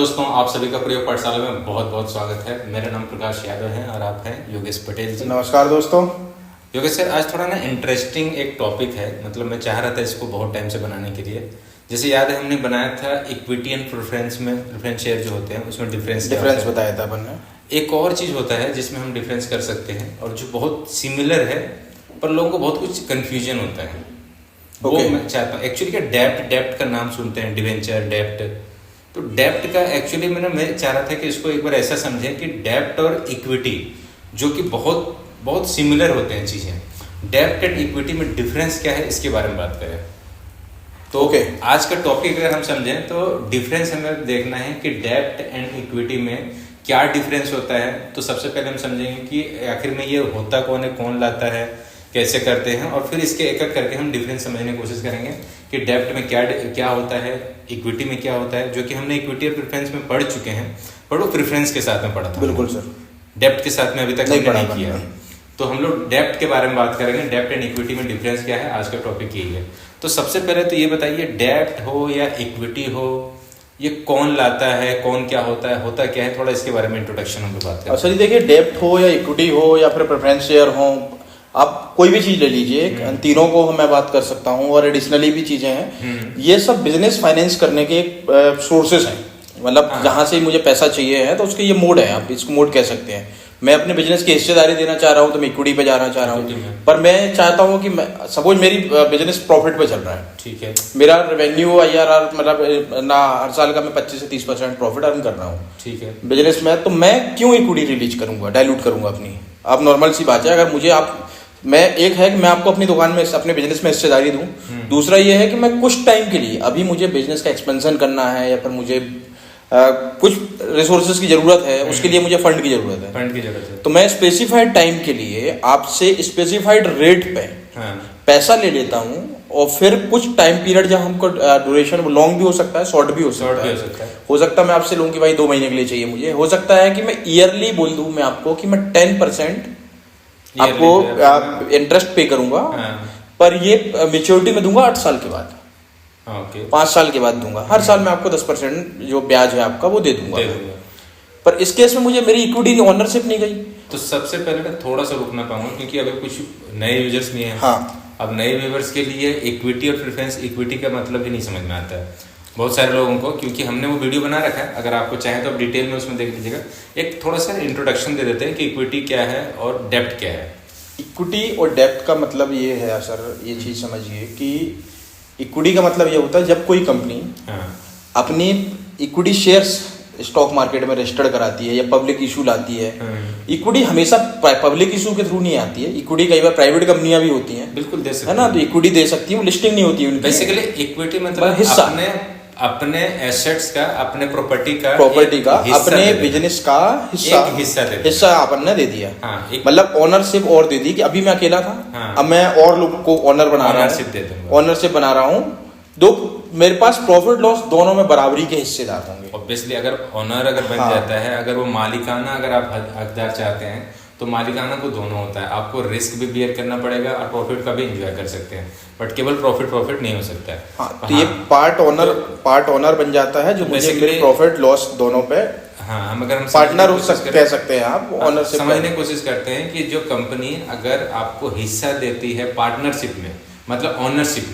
दोस्तों, आप सभी का प्रयोग पाठशाला में बहुत बहुत स्वागत है। मेरा नाम प्रकाश यादव है और आप हैं योगेश पटेल जी। नमस्कार दोस्तों। योगेश सर, आज थोड़ा ना इंटरेस्टिंग एक टॉपिक है। मतलब मैं चाह रहा था इसको बहुत टाइम से बनाने के लिए। जैसे याद है हमने बनाया था इक्विटी एंड प्रेफरेंस में, प्रेफरेंस शेयर जो होते हैं उसमें डिफरेंस बताया था अपन ने। एक और चीज़ होता है जिसमें हम डिफरेंस कर सकते हैं और जो बहुत सिमिलर है पर लोगों को बहुत कुछ कन्फ्यूजन होता है। वो मैं चाहता हूँ एक्चुअली क्या, डेप्ट का नाम सुनते हैं, डिवेंचर, डेप्ट। तो डेप्ट का एक्चुअली मैं चाह रहा था कि इसको एक बार ऐसा समझें कि डेप्ट और इक्विटी जो कि बहुत बहुत सिमिलर होते हैं चीज़ें, डेप्ट एंड इक्विटी में डिफरेंस क्या है इसके बारे में बात करें। तो आज का टॉपिक अगर हम समझें तो डिफरेंस हमें देखना है कि डेप्ट एंड इक्विटी में क्या डिफरेंस होता है। तो सबसे पहले हम समझेंगे कि आखिर में ये होता कौन है, कौन लाता है, कैसे करते हैं, और फिर इसके एक एक करके हम डिफरेंस समझने की कोशिश करेंगे कि डेप्ट में क्या होता है, इक्विटी में क्या होता है, जो कि हमने इक्विटी और प्रेफरेंस में पढ़ चुके हैं, पर वो प्रेफरेंस के साथ में पढ़ा था। बिल्कुल सर। डेप्ट के साथ में अभी तक नहीं किया। तो हम लोग डेप्ट के बारे में बात करेंगे, डेप्ट एंड इक्विटी में डिफरेंस क्या है। आज का टॉपिक यही है। तो सबसे पहले तो ये बताइए, डेप्ट हो या इक्विटी हो, ये कौन लाता है, कौन क्या होता क्या है, थोड़ा इसके बारे में इंट्रोडक्शन हम बात करें। सर देखिए, डेप्ट हो या इक्विटी हो या फिर प्रेफरेंस शेयर हो, आप कोई भी चीज ले लीजिए, तीनों को मैं बात कर सकता हूँ और एडिशनली भी चीजें हैं। ये सब बिजनेस फाइनेंस करने के सोर्सेस हैं। मतलब जहां से मुझे पैसा चाहिए है तो उसके ये मोड है, आप इसको मोड कह सकते हैं। मैं अपने बिजनेस की हिस्सेदारी देना चाह रहा हूँ तो मैं इक्विटी पे जाना चाह रहा हूँ, पर मैं चाहता हूँ कि सपोज मेरी बिजनेस प्रॉफिट पे चल रहा है, ठीक है, मेरा रेवेन्यू IRR मतलब ना हर साल का मैं 25 से 30% प्रॉफिट अर्न कर रहा हूँ, ठीक है, बिजनेस में। तो मैं क्यों इक्विटी रिलीज करूंगा, डाइल्यूट करूंगा अपनी। अब नॉर्मल सी बात है, अगर मुझे मैं एक है कि मैं आपको अपनी दुकान में अपने बिजनेस में हिस्सेदारी दूं। दूसरा ये है कि मैं कुछ टाइम के लिए, अभी मुझे बिजनेस का एक्सपेंशन करना है या फिर मुझे कुछ रिसोर्सेज की जरूरत है, उसके लिए मुझे फंड की जरूरत है। तो मैं स्पेसिफाइड टाइम के लिए आपसे स्पेसिफाइड रेट पे पैसा ले लेता हूँ और फिर कुछ टाइम पीरियड जब हमको ड्यूरेशन लॉन्ग भी हो सकता है, शॉर्ट भी हो सकता है। हो सकता है मैं आपसे लूँ कि भाई 2 महीने के लिए चाहिए मुझे, हो सकता है कि मैं ईयरली बोल दूँ मैं आपको कि मैं 10% आपको इंटरेस्ट पे करूंगा, पर ये मेच्योरिटी में दूंगा 8 साल के बाद, 5 साल के बाद दूंगा। हर साल मैं आपको 10% जो ब्याज है आपका वो दे दूंगा। पर इस केस में मुझे मेरी इक्विटी ओनरशिप नहीं गई। तो सबसे पहले मैं थोड़ा सा रुकना पाऊंगा क्योंकि अभी कुछ नए यूजर्स भी हैं। अब नए व्यूअर्स के लिए इक्विटी और प्रेफरेंस, इक्विटी का मतलब भी नहीं समझ में आता है बहुत सारे लोगों को, क्योंकि हमने वो वीडियो बना रखा है। अगर आपको चाहे तो आप डिटेल में उसमें देख लीजिएगा। एक थोड़ा सा इंट्रोडक्शन दे देते हैं कि इक्विटी क्या है और डेप्ट क्या है। इक्विटी और डेप्ट का मतलब ये है सर, ये चीज समझिए कि इक्विटी का मतलब ये होता है जब कोई कंपनी अपनी इक्विटी शेयर्स स्टॉक मार्केट में रजिस्टर्ड कराती है या पब्लिक इशू लाती है। इक्विटी हमेशा पब्लिक इशू के थ्रू नहीं आती है। इक्विटी कई बार प्राइवेट कंपनियां भी होती हैं, बिल्कुल दे सकती है ना, तो इक्विटी दे सकती है, वो लिस्टिंग नहीं होती है। बेसिकली इक्विटी मतलब हिस्सा, अपने एसेट्स का, अपने प्रॉपर्टी का अपने बिजनेस का हिस्सा अपन ने दे दिया। मतलब ओनरशिप और दे दी कि अभी मैं अकेला था, अब मैं और लोगों को ओनर बना रहा हूँ। दो मेरे पास प्रॉफिट लॉस दोनों में बराबरी के हिस्सेदार होंगे। ऑब्वियसली अगर ओनर बन जाता है, अगर वो मालिकाना, अगर आप हकदार चाहते हैं तो मालिकाना को दोनों होता है। आपको रिस्क भी बियर करना पड़ेगा और प्रॉफिट का भी एंजॉय कर सकते हैं, बट केवल प्रॉफिट नहीं हो सकता है। तो ये पार्ट ओनर बन जाता है जो मुझे प्रॉफिट लॉस दोनों पे, हम अगर पार्टनर कह सकते हैं आप। ओनरशिप समझने की कोशिश करते हैं कि जो कंपनी अगर आपको हिस्सा देती है पार्टनरशिप में, मतलब पार्टनरशिप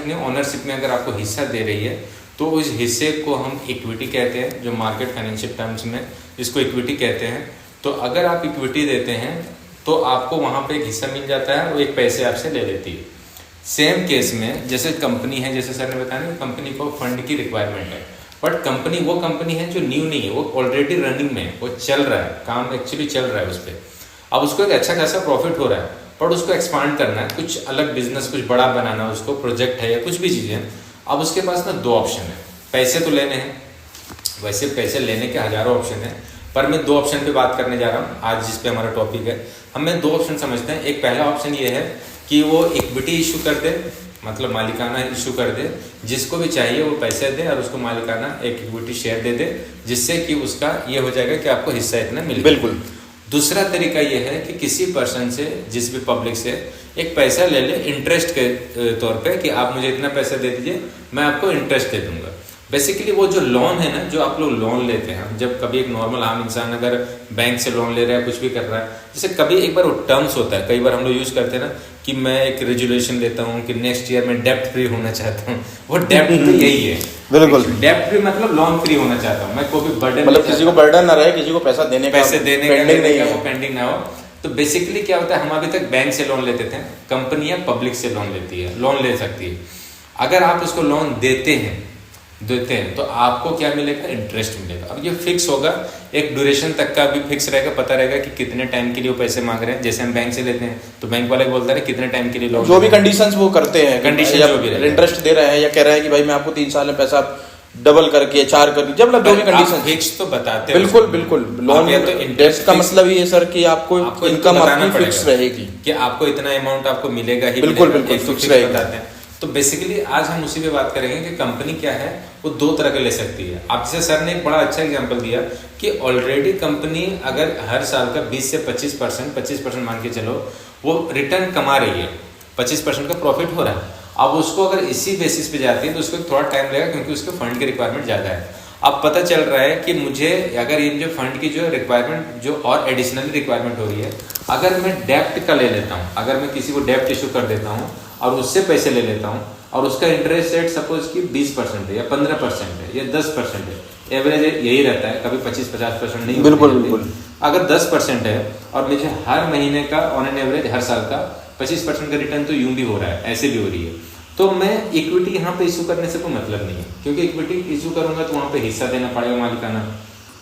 नहीं, ओनरशिप में अगर आपको हिस्सा दे रही है तो उस हिस्से को हम इक्विटी कहते हैं, जो मार्केट फाइनेंशियल टर्म्स में इसको इक्विटी कहते हैं। तो अगर आप इक्विटी देते हैं तो आपको वहां पे एक हिस्सा मिल जाता है, वो एक पैसे आपसे ले लेती है। सेम केस में जैसे कंपनी है, जैसे सर ने बताया ना, कंपनी को फंड की रिक्वायरमेंट है, बट वो कंपनी है जो न्यू नहीं है, वो ऑलरेडी रनिंग में है, वो चल रहा है, काम एक्चुअली चल रहा है उस पर। अब उसको एक अच्छा खासा प्रॉफिट हो रहा है, पर उसको एक्सपांड करना है, कुछ अलग बिजनेस कुछ बड़ा बनाना, उसको प्रोजेक्ट है या कुछ भी चीज़ें। अब उसके पास ना 2 ऑप्शन है। पैसे तो लेने हैं, वैसे पैसे लेने के हजारों ऑप्शन है, पर मैं 2 ऑप्शन पे बात करने जा रहा हूँ आज, जिस पे हमारा टॉपिक है। हमें 2 ऑप्शन समझते हैं। एक पहला ऑप्शन ये है कि वो इक्विटी इशू कर दे, मतलब मालिकाना इशू कर दे, जिसको भी चाहिए वो पैसे दे और उसको मालिकाना एक इक्विटी शेयर दे दे, जिससे कि उसका ये हो जाएगा कि आपको हिस्सा इतना मिल। बिल्कुल। दूसरा तरीका ये है कि किसी पर्सन से, जिस भी पब्लिक से एक पैसा ले ले इंटरेस्ट के तौर पे, कि आप मुझे इतना पैसा दे दीजिए, मैं आपको इंटरेस्ट दे दूंगा। बेसिकली वो जो लोन है ना, जो आप लोग लोन लेते हैं, जब कभी एक नॉर्मल आम इंसान अगर बैंक से लोन ले रहा है, कुछ भी कर रहा है, जैसे कभी एक बार वो टर्म्स होता है, कई बार हम लोग यूज करते हैं ना कि मैं एक रेजुलेशन लेता हूँ कि नेक्स्ट ईयर मैं डेप्ट फ्री होना चाहता हूँ। वो डेप्ट तो यही है, बिल्कुल। डेप्ट फ्री मतलब लोन फ्री होना चाहता हूँ मैं, कोई भी बर्डन, मतलब किसी को बर्डन ना रहे, किसी को पैसा देने का वो पेंडिंग ना हो। तो बेसिकली क्या होता है, हम अभी तक बैंक से लोन लेते थे, कंपनियां पब्लिक से लोन लेती है, लोन ले सकती है। अगर आप उसको लोन देते हैं तो आपको क्या मिलेगा, इंटरेस्ट मिलेगा। अब ये फिक्स होगा, एक ड्यूरेशन तक का भी फिक्स रहेगा, पता रहेगा कि कितने टाइम के लिए वो पैसे मांग रहे हैं। जैसे हम बैंक से लेते हैं तो बैंक वाले बोलता है कितने टाइम के लिए लोन, जो भी कंडीशंस वो करते हैं, कंडीशन जो भी इंटरेस्ट दे रहे हैं या कह रहे हैं कि भाई मैं आपको 3 साल में पैसा डबल करके 4 करके, जब जो भी कंडीशन फिक्स तो बताते हैं। बिल्कुल लोन तो इंटरेस्ट का मतलब ही है सर कि आपको इनकम आपकी फिक्स रहेगी, कि आपको इतना अमाउंट आपको मिलेगा ही, बिल्कुल फिक्स रहेगा। तो बेसिकली आज हम उसी पे बात करेंगे कि कंपनी क्या है, वो 2 तरह के ले सकती है। आप जैसे सर ने एक बड़ा अच्छा एग्जांपल दिया कि ऑलरेडी कंपनी अगर हर साल का 20 से 25% मान के चलो वो रिटर्न कमा रही है, 25% का प्रॉफिट हो रहा है। अब उसको अगर इसी बेसिस पे जाती है तो उसको थोड़ा टाइम लगेगा, क्योंकि उसके फंड की रिक्वायरमेंट ज़्यादा है। अब पता चल रहा है कि मुझे अगर ये जो फंड की जो रिक्वायरमेंट जो और एडिशनल रिक्वायरमेंट हो रही है, अगर मैं डेप्ट का ले लेता हूँ, अगर मैं किसी को डेप्ट इशू कर देता हूँ और उससे पैसे ले लेता हूँ और उसका इंटरेस्ट रेट सपोज कि 20% है या 15% है या 10% है, एवरेज यही रहता है, कभी 25-50% नहीं। बिल्कुल। अगर 10% है और मुझे हर महीने का ऑन एन एवरेज हर साल का 25% का रिटर्न तो यूं भी हो रहा है, ऐसे भी हो रही है, तो मैं इक्विटी यहाँ पे इशू करने से कोई मतलब नहीं है, क्योंकि इक्विटी इशू करूंगा तो वहाँ पे हिस्सा देना पड़ेगा मालिकाना,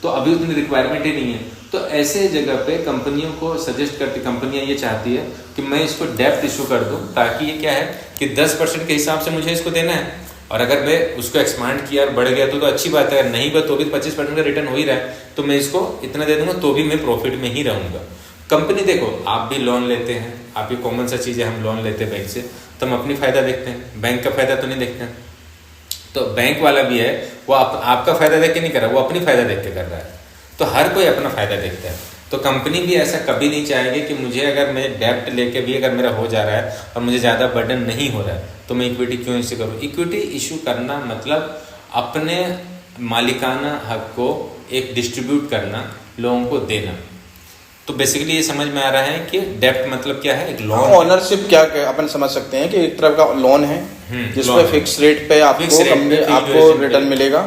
तो अभी उतनी रिक्वायरमेंट ही नहीं है। तो ऐसे जगह पे कंपनियों को सजेस्ट करती, कंपनियां ये चाहती है कि मैं इसको डेप्ट इशू कर दूं, ताकि ये क्या है कि 10% के हिसाब से मुझे इसको देना है, और अगर मैं उसको एक्सपांड किया और बढ़ गया तो अच्छी बात है, अगर नहीं तो भी 25% का रिटर्न हो ही रहा है तो मैं इसको इतना दे दूंगा तो भी मैं प्रॉफिट में ही रहूंगा। कंपनी देखो, आप भी लोन लेते हैं, आप ये कॉमन सा चीज़ है, हम लोन लेते हैं बैंक से तो हम अपनी फ़ायदा देखते हैं, बैंक का फ़ायदा तो नहीं देखते हैं। तो बैंक वाला भी है, वो आपका फ़ायदा देख के नहीं कर रहा, वो अपनी फ़ायदा देख के कर रहा है। तो हर कोई अपना फ़ायदा देखता है। तो कंपनी भी ऐसा कभी नहीं चाहेगी कि मुझे अगर मैं डेप्ट लेके भी अगर मेरा हो जा रहा है और मुझे ज़्यादा बर्डन नहीं हो रहा है तो मैं इक्विटी क्यों इशू करूँ। इक्विटी इशू करना मतलब अपने मालिकाना हक को एक डिस्ट्रीब्यूट करना, लोगों को देना। तो बेसिकली ये समझ में आ रहा है कि डेप्ट मतलब क्या है, एक लोन। ओनरशिप क्या अपन समझ सकते हैं कि एक तरह का लोन है जिसपे फिक्स रेट पे आपको रिटर्न मिलेगा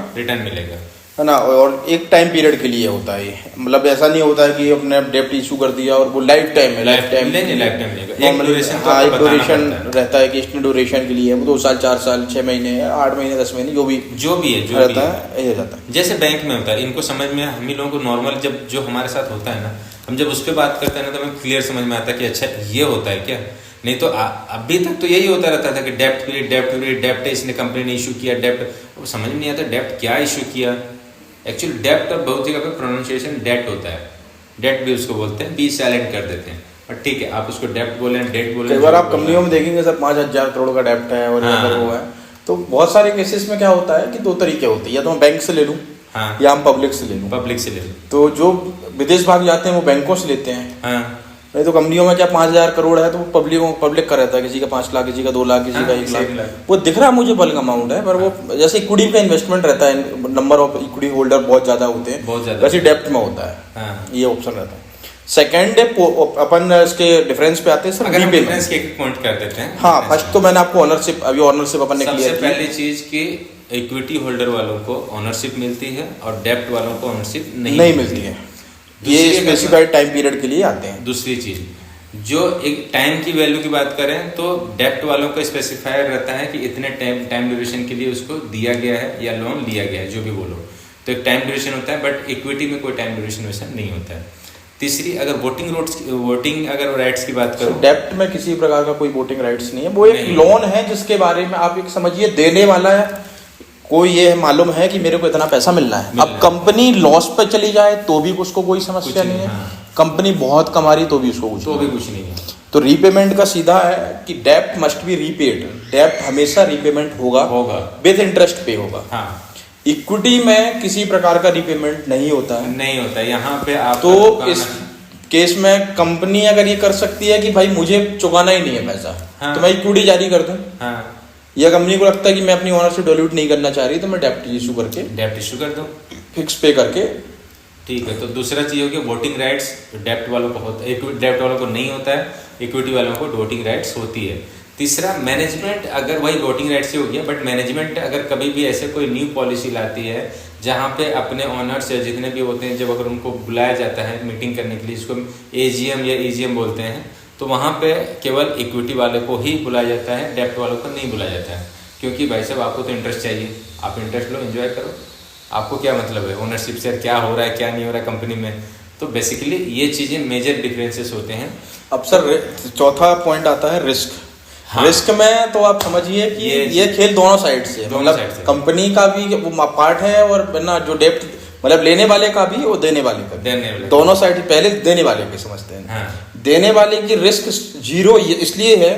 है ना, और एक टाइम पीरियड के लिए होता है। मतलब ऐसा नहीं होता है कि अपने डेप्ट इशू कर दिया और वो लाइफ टाइम है, लाइफ टाइम एक ड्यूरेशन रहता है कि इतने ड्यूरेशन के लिए, वो 2 साल 4 साल 6 महीने 8 महीने 10 महीने जो भी रहता है, ये रहता है। जैसे बैंक में होता है, इनको समझ में, हम ही लोगों को नॉर्मल जब जो हमारे साथ होता है ना, हम जब उस पर बात करते हैं ना तो हमें क्लियर समझ में आता है कि अच्छा ये होता है क्या। नहीं तो अभी तक तो यही होता रहता था कि डेप्ट इसने कंपनी ने इशू किया, डेप्ट, वो समझ में नहीं आता डेप्ट क्या इशू किया। एक्चुअली डेप्ट और बहुत जगह पे प्रोनाउंसिएशन डेट होता है, डेट भी उसको बोलते हैं, बी साइलेंट कर देते हैं, और ठीक है आप उसको डेप्ट बोलें, डेट बोलें। कई बार आप कंपनियों में देखेंगे सर 5,000 करोड़ का डेप्ट है और अगर वो है, तो बहुत सारे केसेस में क्या होता है कि 2 तरीके होते हैं, या तो मैं बैंक से ले लूँ या हम पब्लिक से ले लूँ। तो जो विदेश भाग जाते हैं वो बैंकों से लेते हैं, नहीं तो कंपनियों में क्या 5,000 करोड़ है तो पब्लिक का रहता है, किसी का 5 लाख, किसी का 2 लाख, किसी का 1 लाख। वो दिख रहा है मुझे बल्क अमाउंट है, पर वो जैसे इक्विटी का इन्वेस्टमेंट रहता है, नंबर ऑफ इक्विटी होल्डर बहुत ज्यादा होते हैं, वैसे डेप्ट में होता है, ये ऑप्शन रहता है। सेकंड अपन इसके डिफरेंस पे आते हैं सर, डिफरेंस के एक पॉइंट कर देते हैं। हाँ, फर्स्ट तो मैंने आपको ओनरशिप, अभी ओनरशिप अपन ने क्लियर किया। पहली चीज की इक्विटी होल्डर वालों को ओनरशिप मिलती है और डेप्ट वालों को ओनरशिप नहीं मिलती है, ये स्पेसिफाइड टाइम पीरियड के लिए आते हैं। दूसरी चीज, जो एक टाइम की वैल्यू की बात करें तो डेप्ट वालों का स्पेसिफायर रहता है कि इतने टाइम ड्यूरेशन के लिए उसको दिया गया है या लोन लिया गया है, जो भी बोलो, तो एक टाइम ड्यूरेशन होता है, बट इक्विटी में कोई टाइम ड्यूरेशन वैसा नहीं होता है। तीसरी, अगर वोटिंग अगर राइट्स की बात करो, डेप्ट में किसी प्रकार का कोई वोटिंग राइट्स नहीं है, वो एक लोन है जिसके बारे में आप एक समझिए, देने वाला है कोई ये मालूम है कि मेरे को इतना पैसा मिलना है। अब कंपनी लॉस पे चली जाए तो भी उसको कोई समस्या नहीं है, कंपनी बहुत कमा रही तो भी उसको कुछ नहीं है। तो रीपेमेंट का सीधा है कि डेप्ट मस्ट बी रीपेड, डेप्ट हमेशा रीपेमेंट होगा विद इंटरेस्ट पे होगा। इक्विटी में किसी प्रकार का रीपेमेंट नहीं होता है यहाँ पे आप तो इस केस में कंपनी अगर ये कर सकती है कि भाई मुझे चुकाना ही नहीं है पैसा, तो मैं इक्विटी जारी कर दूं, या कंपनी को लगता है कि मैं अपनी ओनरशिप डाइल्यूट नहीं करना चाह रही, तो मैं डेप्ट इशू करके डेप्ट इशू कर दो, फिक्स पे करके। ठीक है। तो दूसरा चीज हो गया वोटिंग राइट्स, डेप्ट वालों को होता है, डेप्ट वालों को नहीं होता है, इक्विटी वालों को वोटिंग राइट्स होती है। तीसरा मैनेजमेंट, अगर वही वोटिंग राइट्स से हो गया, बट मैनेजमेंट अगर कभी भी ऐसे कोई न्यू पॉलिसी लाती है जहाँ पे अपने ऑनर्स या जितने भी होते हैं, जब अगर उनको बुलाया जाता है मीटिंग करने के लिए, जिसको एजीएम या ईजीएम बोलते हैं, तो वहाँ पे केवल इक्विटी वाले को ही बुलाया जाता है, डेप्ट वालों को नहीं बुलाया जाता है। क्योंकि भाई साहब आपको तो इंटरेस्ट चाहिए, आप इंटरेस्ट लो, एंजॉय करो, आपको क्या मतलब है ओनरशिप से क्या हो रहा है क्या नहीं हो रहा है कंपनी में। तो बेसिकली ये चीज़ें मेजर डिफरेंसेस होते हैं। अब सर चौथा पॉइंट आता है रिस्क। हाँ। रिस्क में तो आप समझिए कि ये खेल दोनों साइड से, मतलब कंपनी का भी वो पार्ट है और ना जो डेप्ट मतलब लेने वाले का भी और देने वाले का भी, दोनों साइड। पहले देने वाले के समझते हैं। हाँ। देने वाले की रिस्क जीरो इसलिए है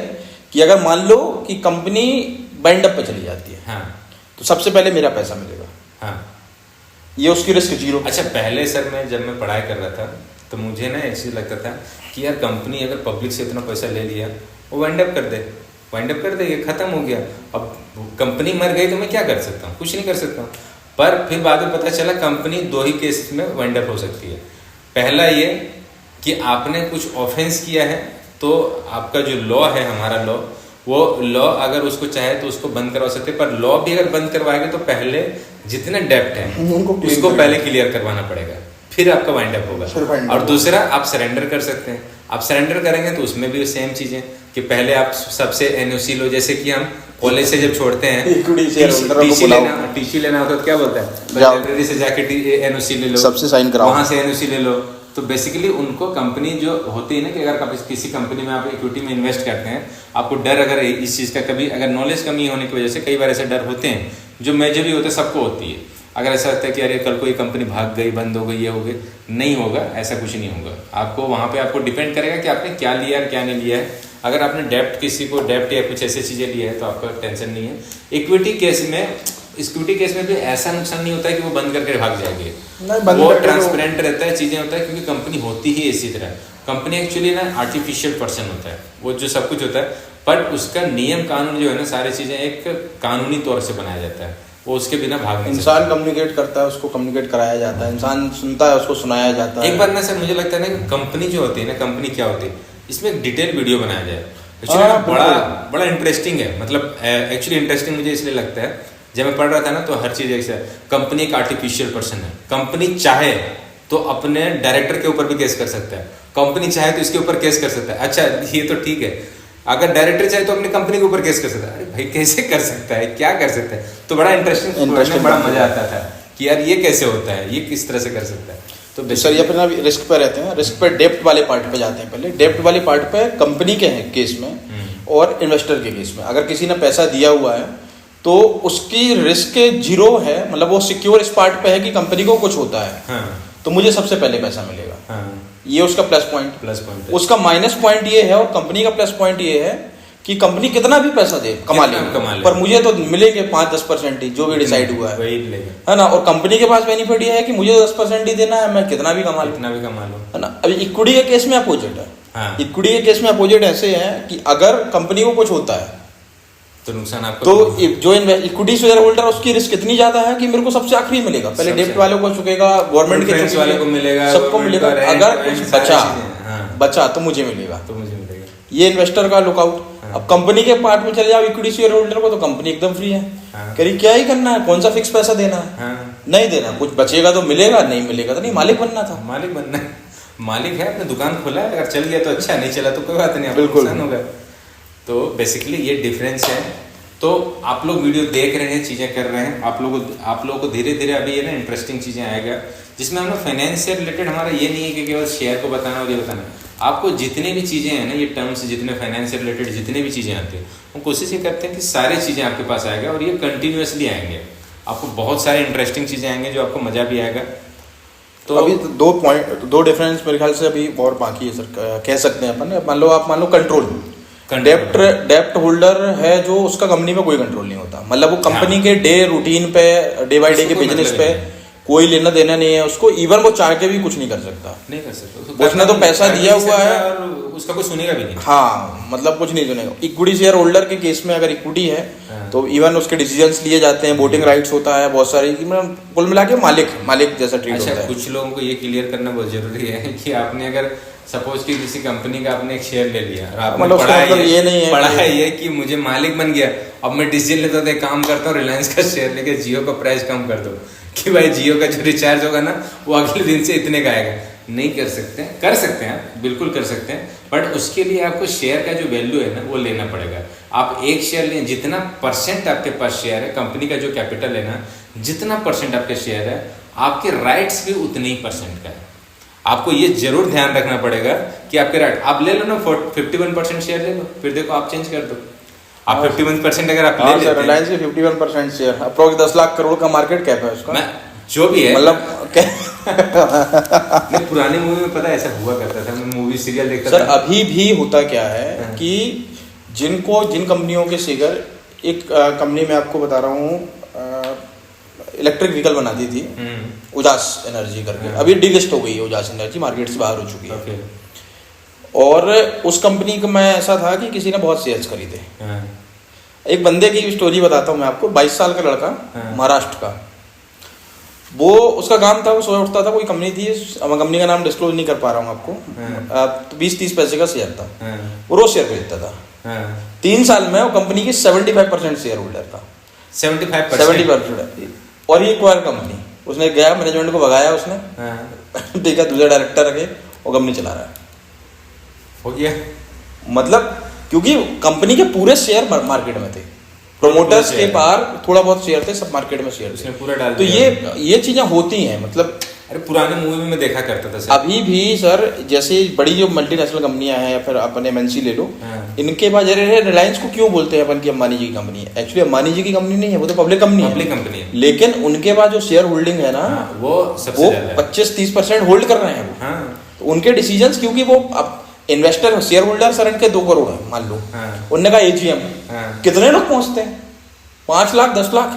कि अगर मान लो कि कंपनी बाइंड अप पे चली जाती है, हाँ, तो सबसे पहले मेरा पैसा मिलेगा। हाँ, ये उसकी रिस्क जीरो। अच्छा, पहले सर जब मैं पढ़ाई कर रहा था तो मुझे ना ऐसे लगता था कि यार कंपनी अगर पब्लिक से इतना पैसा ले लिया, वो वाइंड अप कर दे, ये खत्म हो गया। अब कंपनी मर गई तो मैं क्या कर सकता हूँ, कुछ नहीं कर सकता हूँ। पर फिर बाद में पता चला कंपनी दो ही केस में वाइंड अप हो सकती है। पहला ये कि आपने कुछ ऑफेंस किया है, तो आपका जो लॉ है, हमारा लॉ, वो लॉ अगर उसको चाहे तो उसको बंद करवा सकते हैं, पर लॉ भी अगर बंद करवाएंगे तो पहले जितने डेप्ट है उसको पहले क्लियर करवाना पड़ेगा, फिर आपका वाइंड अप होगा। और दूसरा आप सरेंडर कर सकते हैं। आप सरेंडर करेंगे तो उसमें भी सेम चीजें कि पहले आप सबसे एनओसी लो, जैसे कि हम कॉलेज से जब छोड़ते हैं टीसी लेना होता है तो क्या बोलता है, लाइब्रेरी से जाके एनओसी ले लो, सबसे साइन कराओ, वहां से एनओसी ले लो। तो बेसिकली उनको कंपनी जो होती है ना कि अगर किसी कंपनी में आप इक्विटी में इन्वेस्ट करते हैं, आपको डर अगर इस चीज़ का कभी अगर नॉलेज कमी होने की वजह से कई बार ऐसे डर होते हैं जो मेजरली होते हैं, सबको होती है। अगर ऐसा लगता है कि अरे कल को ये कंपनी भाग गई, बंद हो गई, ये हो गई, नहीं होगा, ऐसा कुछ नहीं होगा। आपको वहाँ पे आपको डिपेंड करेगा कि आपने क्या लिया है क्या नहीं लिया है। अगर आपने डेप्ट किसी को डेप्ट या कुछ ऐसी चीज़ें लिया है तो आपका टेंशन नहीं है। इक्विटी केस में भी ऐसा नुकसान नहीं होता है कि वो बंद करके भाग जाएंगे, वो ट्रांसपेरेंट रहता है, चीज़ें होता है, क्योंकि कंपनी होती ही इसी तरह। कंपनी एक्चुअली ना आर्टिफिशियल पर्सन होता है, वो जो सब कुछ होता है, बट उसका नियम कानून जो है ना, सारी चीज़ें एक कानूनी तौर से बनाया जाता है, वो उसके बिना भाग नहीं। इंसान कम्युनिकेट करता है, उसको कम्युनिकेट कराया जाता है, इंसान सुनता है, उसको सुनाया जाता है। एक बार ना सर मुझे लगता है ना कंपनी जो होती है ना, कंपनी क्या होती है, इसमें एक डिटेल वीडियो बनाया जाए। बड़ा इंटरेस्टिंग है, मतलब एक्चुअली इंटरेस्टिंग मुझे इसलिए लगता है, जब मैं पढ़ रहा था ना तो हर चीज़ ऐसा है। कंपनी एक आर्टिफिशियल पर्सन है, कंपनी चाहे तो अपने डायरेक्टर के ऊपर भी केस कर सकता है, कंपनी चाहे तो इसके ऊपर केस कर सकता है। अच्छा ये तो ठीक है, अगर डायरेक्टर चाहे तो अपनी कंपनी के ऊपर केस कर सकता है। अरे भाई कैसे कर सकता है, क्या कर सकता है? तो बड़ा इंटरेस्टिंग बड़ा मजा आता था कि यार ये कैसे होता है, ये किस तरह से कर सकता है। तो सर ये अपना रिस्क पे रहते हैं, रिस्क पे डेप्ट वाले पार्ट पे जाते हैं। पहले डेप्ट वाले पार्ट पे कंपनी के हैं केस में और इन्वेस्टर के केस में, अगर किसी ने पैसा दिया हुआ है तो उसकी रिस्क जीरो है, मतलब वो सिक्योर इस पार्ट पे है कि कंपनी को कुछ होता है। हाँ। तो मुझे सबसे पहले पैसा मिलेगा। हाँ। ये उसका प्लस पॉइंट। उसका माइनस पॉइंट ये है और कंपनी का प्लस पॉइंट ये है कि कंपनी कितना भी पैसा दे कमा ले, पर मुझे तो मिलेंगे 5-10% ही, जो भी डिसाइड हुआ है ना। और कंपनी के पास बेनिफिट ये है कि मुझे 10% ही देना है, मैं कितना भी कमा लूं, है ना। अभी इक्विटी के केस में अपोजिट है। इक्विटी के केस में अपोजिट ऐसे है कि अगर कंपनी को कुछ होता है तो नुकसान आपको, तो जो इक्विटी शेयर होल्डर उसकी रिस्क इतनी ज्यादा है कि मेरे को सबसे आखिरी मिलेगा। पहले डेप्ट वालों को चुकेगा, गवर्नमेंट के वाले को मिलेगा, सबको मिलेगा। अगर कुछ बचा तो मुझे मिलेगा। ये इन्वेस्टर का लुकआउट। अब कंपनी के पार्ट में चले जाओ इक्विटी शेयर होल्डर को, तो कंपनी एकदम फ्री है। करी क्या ही करना है, कौन सा फिक्स पैसा देना है, नहीं देना, कुछ बचेगा तो मिलेगा, नहीं मिलेगा तो नहीं। मालिक बनना था, मालिक है, अपने दुकान खोला है, अगर चल गया तो अच्छा, नहीं चला तो कोई बात नहीं, बिल्कुल होगा। तो बेसिकली ये डिफरेंस है। तो आप लोग वीडियो देख रहे हैं, चीज़ें कर रहे हैं, आप लोगों को धीरे धीरे अभी ये ना इंटरेस्टिंग चीज़ें आएगा, जिसमें हम लोग फाइनेंस से रिलेटेड, हमारा ये नहीं है कि केवल शेयर को बताना और ये बताना। आपको जितने भी चीज़ें हैं ना, ये टर्म्स, जितने फाइनेंस से रिलेटेड जितने भी चीज़ें आती हैं, हम कोशिश ये करते हैं कि सारी चीज़ें आपके पास आएगा और ये कंटिन्यूसली आएंगे। आपको बहुत सारे इंटरेस्टिंग चीज़ें आएंगे जो आपको मज़ा भी आएगा। तो अभी दो डिफरेंस मेरे ख्याल से अभी और बाकी है सर, कह सकते हैं अपन। मान लो कंट्रोल, डेप्ट होल्डर है जो उसका कंपनी में कोई कंट्रोल नहीं होता, मतलब वो कंपनी के डे रूटीन पे, डे बाय डे के बिजनेस पे कोई लेना देना नहीं है उसको, इवन वो चाह के भी कुछ नहीं कर सकता, नहीं कर सकता, उसने तो पैसा दिया हुआ है और उसका कोई सुनेगा भी नहीं। हाँ, मतलब कुछ नहीं सुनेगा। इक्विटी शेयर होल्डर के केस में अगर इक्विटी है तो इवन उसके डिसीजंस लिए जाते हैं, वोटिंग राइट्स होता है बहुत सारी, कुल मिला के मालिक जैसा ट्रीट अच्छा, होता है। कुछ लोगों को ये क्लियर करना बहुत जरूरी है कि आपने अगर सपोज कि किसी कंपनी का आपने एक शेयर ले लिया और आपने मतलब ये नहीं है पढ़ा है ये कि मुझे मालिक बन गया, अब मैं डिसीजन लेता था, काम करता हूँ रिलायंस का शेयर लेके जियो का प्राइस कम कर दो कि भाई जियो का जो रिचार्ज होगा ना वो अगले दिन से इतने का आएगा। नहीं कर सकते हैं, कर सकते हैं, बिल्कुल कर सकते हैं, बट उसके लिए आपको शेयर का जो वैल्यू है ना वो लेना पड़ेगा। आप एक शेयर लें, जितना परसेंट आपके पास शेयर है, कंपनी का जो कैपिटल है ना, जितना परसेंट आपके शेयर है, आपके राइट्स भी उतने ही परसेंट का है। आपको ये जरूर ध्यान रखना पड़ेगा कि आपके राइट, आप ले लो ना 51% शेयर ले लो, फिर देखो आप चेंज कर दो। आप 51% अगर आप ले लेते हैं, रिलायंस के 51% शेयर, अप्रोक्स 10 लाख करोड़ का मार्केट कैप है उसका, जो भी है मतलब नहीं, पुरानी मूवी में पता ऐसा हुआ करता था, मैं मूवी सीरियल देखता सर था। अभी भी होता क्या है कि जिन कंपनियों के शेयर, एक कंपनी में आपको बता रहा हूँ इलेक्ट्रिक व्हीकल बनाती थी, उजास एनर्जी करके, अभी डिलिस्ट हो गई है उजास एनर्जी, मार्केट से बाहर हो चुकी है। और उस कंपनी का मैं ऐसा था कि किसी ने बहुत शेयर्स खरीदे। एक बंदे की स्टोरी बताता हूँ मैं आपको, 22 साल का लड़का, महाराष्ट्र का, वो उसका काम था, वो सुबह उठता था, कोई कंपनी थी, कंपनी का नाम डिस्क्लोज नहीं कर पा रहा हूँ आपको, 20-30 पैसे का शेयर था, वो रोज शेयर खरीदता था। 3 साल में वो कंपनी की 75% शेयर होल्डर था। 75%। और ये क्वार कंपनी, उसने गया मैनेजमेंट को भगाया उसने, ठीक है, दूसरा डायरेक्टर रखे और कंपनी चला रहा है, हो गया। मतलब क्योंकि कंपनी के पूरे शेयर मार्केट में थे, प्रोमोटर्स के पार थोड़ा बहुत शेयर थे, सब मार्केट में शेयर उसने पूरा डाल तो दिया। ये चीजें होती हैं, मतलब अरे पुराने मूवी में मैं देखा करता था सर। अभी भी सर, जैसे बड़ी जो मल्टीनेशनल कंपनियां हैं या फिर अपन एमएनसी ले लो, इनके पास रिलायंस को क्यों बोलते हैं अपन की अम्बानी जी की कंपनी है? एक्चुअली अम्बानी जी की कंपनी नहीं है, वो तो पब्लिक कंपनी है, लेकिन उनके पास जो शेयर होल्डिंग है ना, वो 25-30% होल्ड कर रहे हैं वो। तो उनके डिसीजंस, क्योंकि वो अब इन्वेस्टर, शेयर होल्डर सर इनके 2 करोड़ है मान लो, उनने कहा एजीएम, कितने लोग पहुंचते हैं? 5 लाख 10 लाख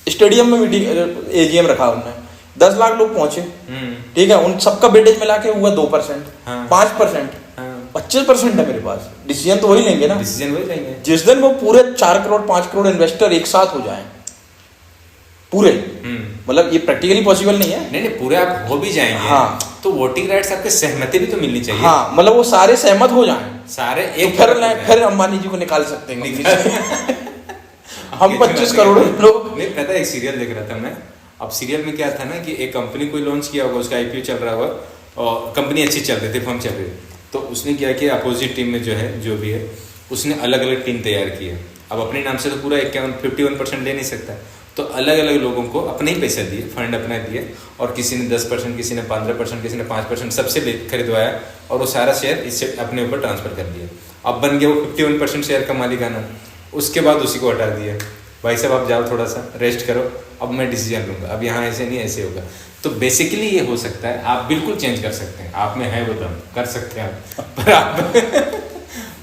स्टेडियम में मीटिंग एजीएम रखा उन्होंने, 10 लाख लोग पहुंचे, ठीक है, उन सबका वेटेज मिला के हुआ 2%, 5%, 25% है मेरे पास। डिसीजन तो वही लेंगे ना, डिसीजन वही लेंगे। जिस दिन वो पूरे 4 करोड़ 5 करोड़ इन्वेस्टर एक साथ हो जाएं पूरे, मतलब ये प्रैक्टिकली पॉसिबल नहीं है। नहीं, पूरे आप हो भी जाएंगे, हाँ, तो वोटिंग राइट्स आपके सहमति भी तो मिलनी चाहिए। हाँ, मतलब वो सारे सहमत हो जाएं, सारे एक, तो फिर अंबानी जी को निकाल सकते हैं हम 25 करोड़ लोग। नहीं पता, एक सीरियल देख रहा था मैं, अब सीरियल में क्या था ना कि एक कंपनी कोई लॉन्च किया होगा, उसका आईपीओ चल रहा होगा और कंपनी अच्छी चल रही थी, फर्म चल रही, तो उसने क्या किया, अपोजिट टीम में जो भी है, उसने अलग अलग टीम तैयार की है। अब अपने नाम से तो पूरा 51% ले नहीं सकता, तो अलग अलग लोगों को अपने ही पैसे दिए, फंड अपना दिए, और किसी ने 10%, किसी ने 15%, किसी ने 5% सबसे खरीदवाया, और वो सारा शेयर इससे अपने ऊपर ट्रांसफर कर दिया। अब बन गया वो 51% शेयर का मालिकाना। उसके बाद उसी को हटा दिया, भाई साहब आप जाओ, थोड़ा सा रेस्ट करो, अब मैं डिसीजन लूँगा, अब यहाँ ऐसे नहीं ऐसे होगा। तो बेसिकली ये हो सकता है, आप बिल्कुल चेंज कर सकते हैं, आप में है वो दम, कर सकते हैं आप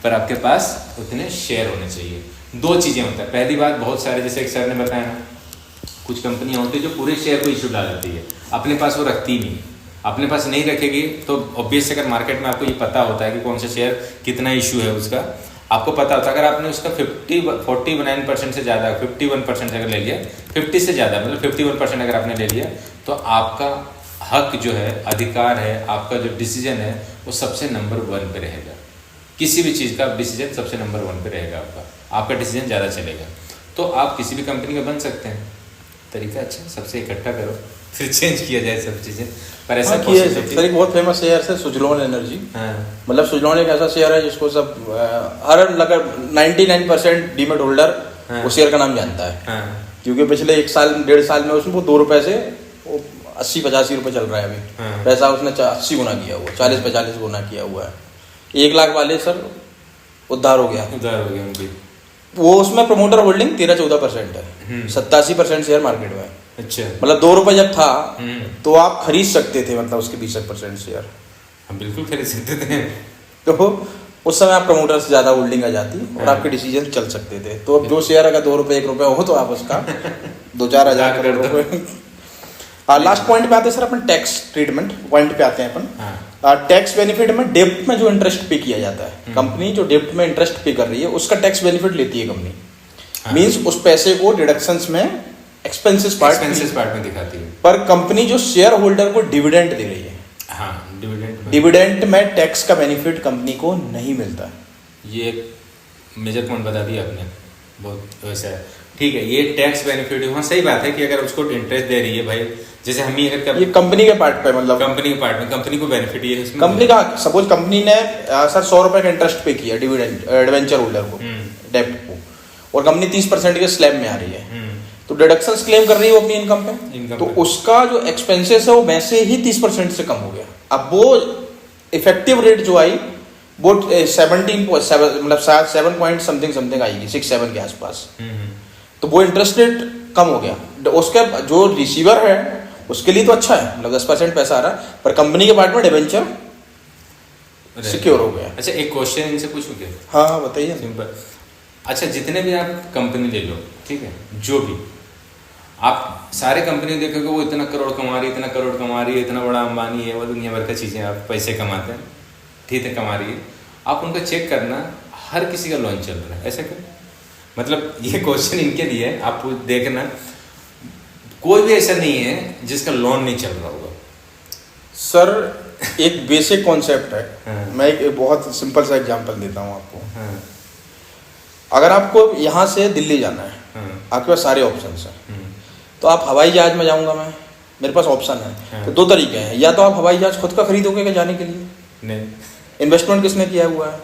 पर आपके पास उतने शेयर होने चाहिए। 2 चीज़ें होता है, पहली बात, बहुत सारे, जैसे एक सर ने बताया ना, कुछ कंपनियां होती है जो पूरे शेयर को इशू डालती है, अपने पास वो रखती नहीं, अपने पास नहीं रखेगी तो ऑब्वियस, अगर मार्केट में आपको ये पता होता है कि कौन सा शेयर कितना इशू है उसका, आपको पता होता है, अगर आपने उसका 49% से ज़्यादा, 51% अगर ले लिया, 50 से ज़्यादा, मतलब 51% अगर आपने ले लिया, तो आपका हक जो है, अधिकार है, आपका जो डिसीजन है, वो सबसे नंबर 1 पे रहेगा। किसी भी चीज़ का डिसीजन सबसे नंबर 1 पे रहेगा, आपका डिसीजन ज़्यादा चलेगा। तो आप किसी भी कंपनी का बन सकते हैं, तरीका अच्छा, सबसे इकट्ठा करो, फिर चेंज किया जाए सब चीज़ें। पर ऐसा सर एक बहुत फेमस शेयर है सुजलोन एनर्जी, मतलब सुजलोन एक ऐसा शेयर है जिसको सब हर लगभग 99% डीमेट होल्डर वो शेयर का नाम जानता है, क्योंकि पिछले 1 साल 1.5 साल में उसमें वो 2 रुपए से 80-85 रुपए चल रहा है अभी, पैसा उसने 80 गुना किया हुआ, 40-45 गुना किया हुआ है। 1 लाख वाले सर उद्धार हो गया उनकी। वो उसमें प्रमोटर होल्डिंग 13-14% है, 87% शेयर मार्केट में। अच्छा, मतलब 2 रुपए जब था तो आप खरीद सकते थे, मतलब उसके 20% शेयर हम बिल्कुल खरीद सकते थे। तो उस समय आप प्रमोटर से ज्यादा होल्डिंग आ जाती और आपके डिसीजन चल सकते थे। तो अब जो शेयर अगर 2 रुपए 1 रुपए हो तो आप उसका 2-4 हज़ार करोड़ रुपए हाँ, लास्ट पॉइंट पे आते हैं सर अपन टैक्स ट्रीटमेंट पॉइंट पे आते हैं अपन। हाँ। टैक्स बेनिफिट में डेब्ट में जो इंटरेस्ट पे किया जाता है, कंपनी जो डेब्ट में इंटरेस्ट पे कर रही है उसका टैक्स बेनिफिट लेती है कंपनी। हाँ। मींस उस पैसे को डिडक्शंस में एक्सपेंसेस पार्ट में दिखाती है। पर कंपनी जो शेयर होल्डर को डिविडेंड दे रही है, हाँ, डिविडेंड में टैक्स का बेनिफिट कंपनी को नहीं मिलता। ये एक मेजर पॉइंट बता दिया आपने, बहुत वैसा है। ठीक है, ये टैक्स बेनिफिट वहाँ सही बात है कि अगर उसको इंटरेस्ट दे रही है भाई, जैसे हम ही अगर ये कंपनी के पार्ट पे, मतलब कंपनी के पार्ट में कंपनी को बेनिफिट ये है। कंपनी का सपोज कंपनी ने सर 100 रुपए का इंटरेस्ट पे किया डिविडेंड एडवेंचर होल्डर को, डेब्ट को, और कंपनी 30% के स्लैब में आ रही है, तो डिडक्शंस क्लेम कर रही है वो अपनी इनकम पे, तो उसका जो एक्सपेंसेस है वो वैसे ही 30% से कम हो गया। अब वो इफेक्टिव रेट जो आई वो 17.7 मतलब 7 पॉइंट समथिंग आएगी, 6-7 के आसपास। तो वो इंटरेस्ट रेट कम हो गया। उसके जो रिसीवर है उसके लिए तो अच्छा है, मतलब 10% पैसा आ रहा है, पर कंपनी के पार्ट में डिवेंचर सिक्योर हो गया। अच्छा, एक क्वेश्चन इनसे पूछूं क्या? हाँ बताइए। सिंपल। अच्छा, जितने भी आप कंपनी ले लो, ठीक है, जो भी आप सारे कंपनी देखोगे वो इतना करोड़ कमा रही है, इतना करोड़ कमा रही है, इतना बड़ा अंबानी है, वो दुनिया भर की चीज़ें आप पैसे कमाते हैं, ठीक है, कमा रही है। आप उनका चेक करना, हर किसी का लोन चल रहा है, ऐसा क्यों? मतलब ये क्वेश्चन इनके लिए है, आप देखना कोई भी ऐसा नहीं है जिसका लोन नहीं चल रहा होगा। सर एक बेसिक कॉन्सेप्ट है। हाँ। मैं एक बहुत सिंपल सा एग्जांपल देता हूँ आपको। हाँ। अगर आपको यहाँ से दिल्ली जाना है, हाँ। आपके पास सारे ऑप्शन हैं, तो आप हवाई जहाज में जाऊंगा मैं, मेरे पास ऑप्शन है। हाँ। तो 2 तरीके हैं, या तो आप हवाई जहाज खुद का खरीदोगे क्या जाने के लिए, नहीं, इन्वेस्टमेंट किसने किया हुआ है,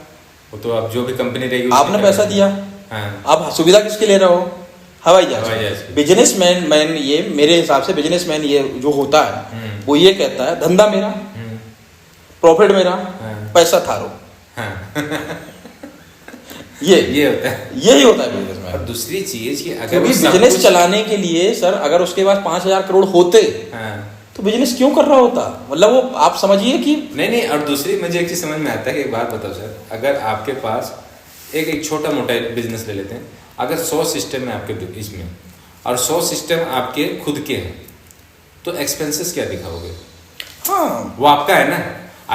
वो तो आप जो भी कंपनी रहेगी आपने पैसा दिया। हाँ। आप सुविधा किसके ले रहे हो, हवाई हवाई जहाज। जहाज की। बिजनेसमैन ये मेरे हिसाब से बिजनेसमैन ये जो होता है वो ये कहता है धंधा मेरा, प्रॉफिट मेरा, पैसा थारो। हाँ। ये होता है, यही होता है बिजनेसमैन। और दूसरी चीज कि अगर क्योंकि बिजनेस चलाने के लिए सर अगर उसके पास 5,000 करोड़ होते तो बिजनेस क्यों कर रहा होता, मतलब वो आप समझिए कि नहीं। और दूसरी मुझे एक चीज समझ में आता है कि एक बात बताओ सर, अगर आपके पास एक छोटा मोटा बिजनेस ले लेते हैं, अगर 100 सिस्टम है आपके इसमें और 100 सिस्टम आपके खुद के हैं, तो एक्सपेंसेस क्या दिखाओगे? हाँ, वो आपका है ना।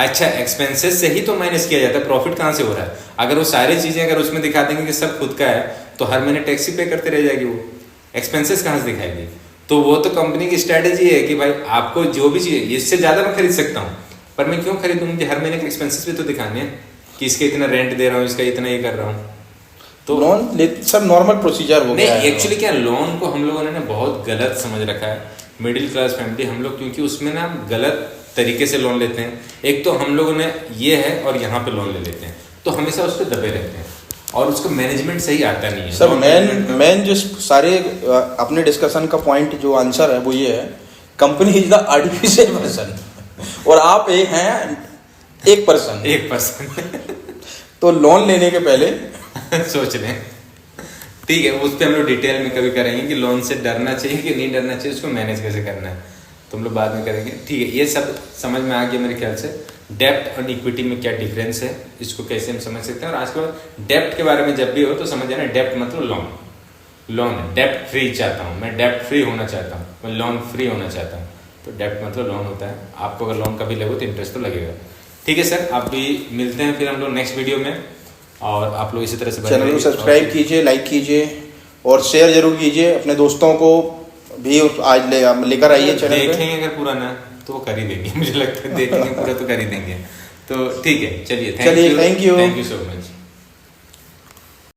अच्छा, एक्सपेंसेस से ही तो माइनस किया जाता है, प्रॉफिट कहाँ से हो रहा है? अगर वो सारी चीजें अगर उसमें दिखा देंगे कि सब खुद का है, तो हर महीने टैक्स ही पे करते रह जाएगी, वो एक्सपेंसेस कहाँ से दिखाएगी? तो वो तो कंपनी की स्ट्रेटेजी है कि भाई आपको जो भी चाहिए, इससे ज्यादा मैं खरीद सकता हूँ, पर मैं क्यों खरीदूँ? मुझे हर महीने के एक्सपेंसेस भी तो दिखाने हैं कि इसके इतना रेंट दे रहा हूँ, इसका इतना ये कर रहा हूँ। तो लोन सब नॉर्मल प्रोसीजर हो गया है। नहीं, एक्चुअली क्या, लोन को हम लोगों ने बहुत गलत समझ रखा है, मिडिल क्लास फैमिली हम लोग, क्योंकि उसमें ना गलत तरीके से लोन लेते हैं। एक तो हम लोगों ने ये है और यहाँ पे लोन ले लेते हैं, तो हमेशा उस पर दबे रहते हैं और उसको मैनेजमेंट सही आता नहीं है। सर मेन जो सारे अपने डिस्कशन का पॉइंट जो आंसर है वो ये है, company is the artificial person और आप एक हैं 1%। तो लोन लेने के पहले सोच लें। ठीक है, उस पर हम लोग डिटेल में कभी करेंगे कि लोन से डरना चाहिए कि नहीं डरना चाहिए, उसको मैनेज कैसे करना है, तो हम लोग बाद में करेंगे। ठीक है, ये सब समझ में आ गया मेरे ख्याल से। डेप्ट और इक्विटी में क्या डिफरेंस है, इसको कैसे हम समझ सकते हैं। और आज के बाद डेप्ट के बारे में जब भी हो तो समझ जाना, डेप्ट मतलब लोन है। डेप्ट फ्री चाहता हूँ मैं, डेप्ट फ्री होना चाहता हूँ मैं, लोन फ्री होना चाहता हूँ, तो डेप्ट मतलब लोन होता है। आपको अगर लोन कभी लगो तो इंटरेस्ट तो लगेगा। ठीक है सर, आप भी मिलते हैं फिर हम लोग नेक्स्ट वीडियो में, और आप लोग इसी तरह से चैनल को सब्सक्राइब कीजिए, लाइक कीजिए और शेयर जरूर कीजिए अपने दोस्तों को भी। आज लेकर आइए चैनल पे। देखेंगे अगर पूरा ना तो वो कर ही देंगे, मुझे लगता है देखेंगे पूरा तो कर ही देंगे। तो ठीक है, चलिए, थैंक यू सो मच।